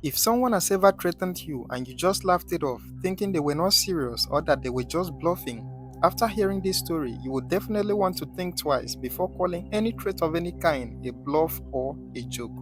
If someone has ever threatened you and you just laughed it off, thinking they were not serious or that they were just bluffing, after hearing this story, you would definitely want to think twice before calling any threat of any kind a bluff or a joke.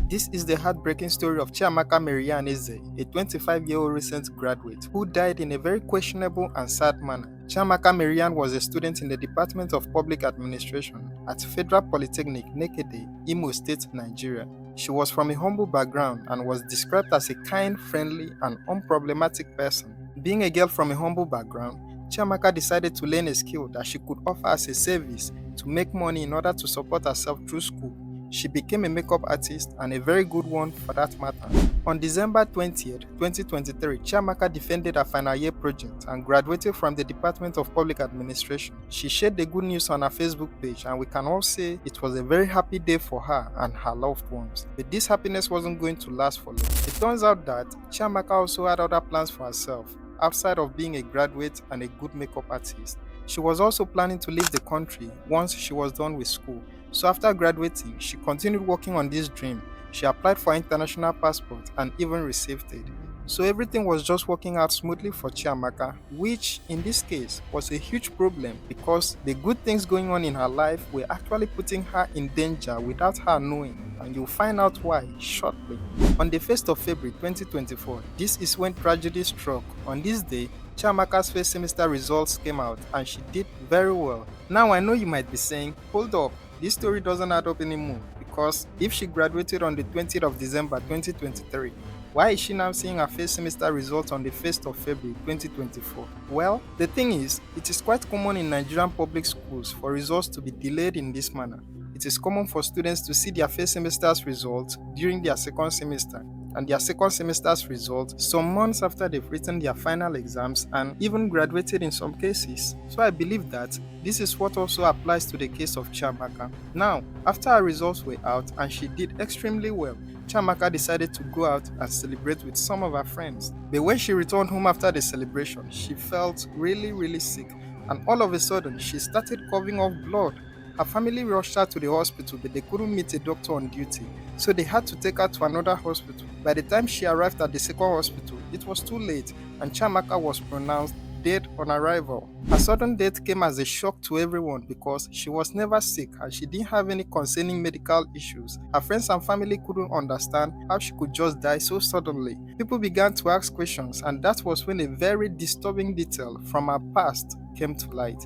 This is the heartbreaking story of Chiamaka Maryann Eze, a 25-year-old recent graduate who died in a very questionable and sad manner. Chiamaka Maryann was a student in the Department of Public Administration at Federal Polytechnic, Nekede, Imo State, Nigeria. She was from a humble background and was described as a kind, friendly, and unproblematic person. Being a girl from a humble background, Chiamaka decided to learn a skill that she could offer as a service to make money in order to support herself through school. She became a makeup artist, and a very good one for that matter. On December 20th, 2023, Chiamaka defended her final year project and graduated from the Department of Public Administration. She shared the good news on her Facebook page, and we can all say it was a very happy day for her and her loved ones. But this happiness wasn't going to last for long. It turns out that Chiamaka also had other plans for herself outside of being a graduate and a good makeup artist. She was also planning to leave the country once she was done with school. So after graduating, she continued working on this dream. She applied for an international passport and even received it. So everything was just working out smoothly for Chiamaka, which in this case was a huge problem because the good things going on in her life were actually putting her in danger without her knowing, and you'll find out why shortly. On the 1st of February 2024, this is when tragedy struck. On this day, Chiamaka's first semester results came out and she did very well. Now I know you might be saying, hold up, this story doesn't add up anymore, because if she graduated on the 20th of December 2023, why is she now seeing her first semester results on the 1st of February 2024? Well, the thing is, it is quite common in Nigerian public schools for results to be delayed in this manner. It is common for students to see their first semester's results during their second semester, and their second semester's results some months after they've written their final exams and even graduated in some cases. So I believe that this is what also applies to the case of Chiamaka. Now, after her results were out and she did extremely well, Chiamaka decided to go out and celebrate with some of her friends. But when she returned home after the celebration, she felt really sick, and all of a sudden she started coughing off blood. Her family rushed her to the hospital, but they couldn't meet a doctor on duty, so they had to take her to another hospital. By the time she arrived at the second hospital, it was too late, and Chiamaka was pronounced dead on arrival. Her sudden death came as a shock to everyone because she was never sick and she didn't have any concerning medical issues. Her friends and family couldn't understand how she could just die so suddenly. People began to ask questions, and that was when a very disturbing detail from her past came to light.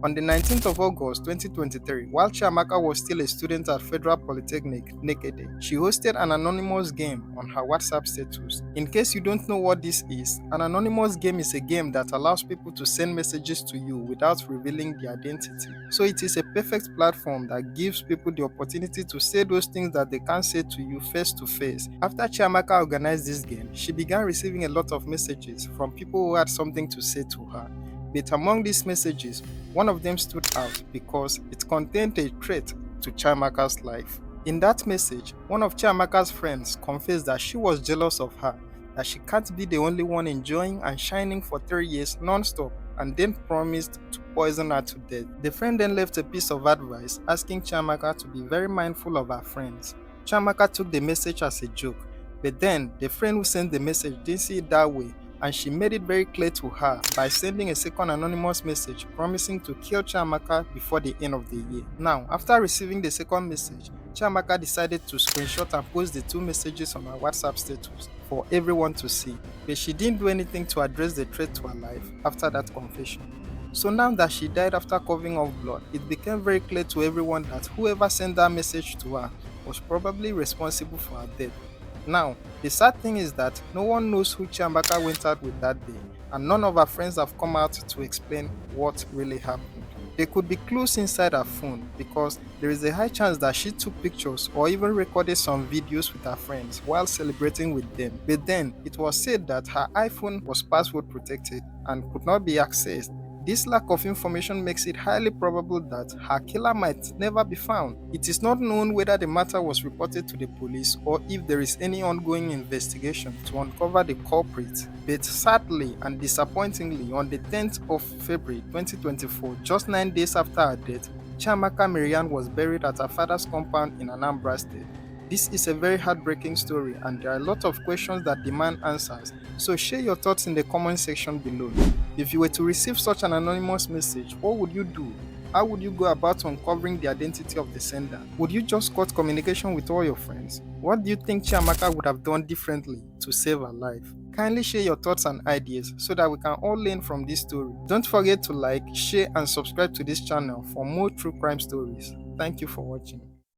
On the 19th of August 2023, while Chiamaka was still a student at Federal Polytechnic, Nekede, she hosted an anonymous game on her WhatsApp status. In case you don't know what this is, an anonymous game is a game that allows people to send messages to you without revealing their identity. So it is a perfect platform that gives people the opportunity to say those things that they can't say to you face to face. After Chiamaka organized this game, she began receiving a lot of messages from people who had something to say to her. But among these messages, one of them stood out because it contained a threat to Chiamaka's life. In that message, one of Chiamaka's friends confessed that she was jealous of her, that she can't be the only one enjoying and shining for 3 years non-stop, and then promised to poison her to death. The friend then left a piece of advice asking Chiamaka to be very mindful of her friends. Chiamaka took the message as a joke, but then the friend who sent the message didn't see it that way, and she made it very clear to her by sending a second anonymous message promising to kill Chiamaka before the end of the year. Now, after receiving the second message, Chiamaka decided to screenshot and post the two messages on her WhatsApp status for everyone to see, but she didn't do anything to address the threat to her life after that confession. So now that she died after coughing off blood, it became very clear to everyone that whoever sent that message to her was probably responsible for her death. Now, the sad thing is that no one knows who Chiamaka went out with that day, and none of her friends have come out to explain what really happened. There could be clues inside her phone because there is a high chance that she took pictures or even recorded some videos with her friends while celebrating with them. But then, it was said that her iPhone was password protected and could not be accessed. This lack of information makes it highly probable that her killer might never be found. It is not known whether the matter was reported to the police or if there is any ongoing investigation to uncover the culprit. But sadly and disappointingly, on the 10th of February 2024, just 9 days after her death, Chiamaka Maryann was buried at her father's compound in Anambra State. This is a very heartbreaking story and there are a lot of questions that demand answers, so share your thoughts in the comment section below. If you were to receive such an anonymous message, what would you do? How would you go about uncovering the identity of the sender? Would you just cut communication with all your friends? What do you think Chiamaka would have done differently to save her life? Kindly share your thoughts and ideas so that we can all learn from this story. Don't forget to like, share and subscribe to this channel for more true crime stories. Thank you for watching.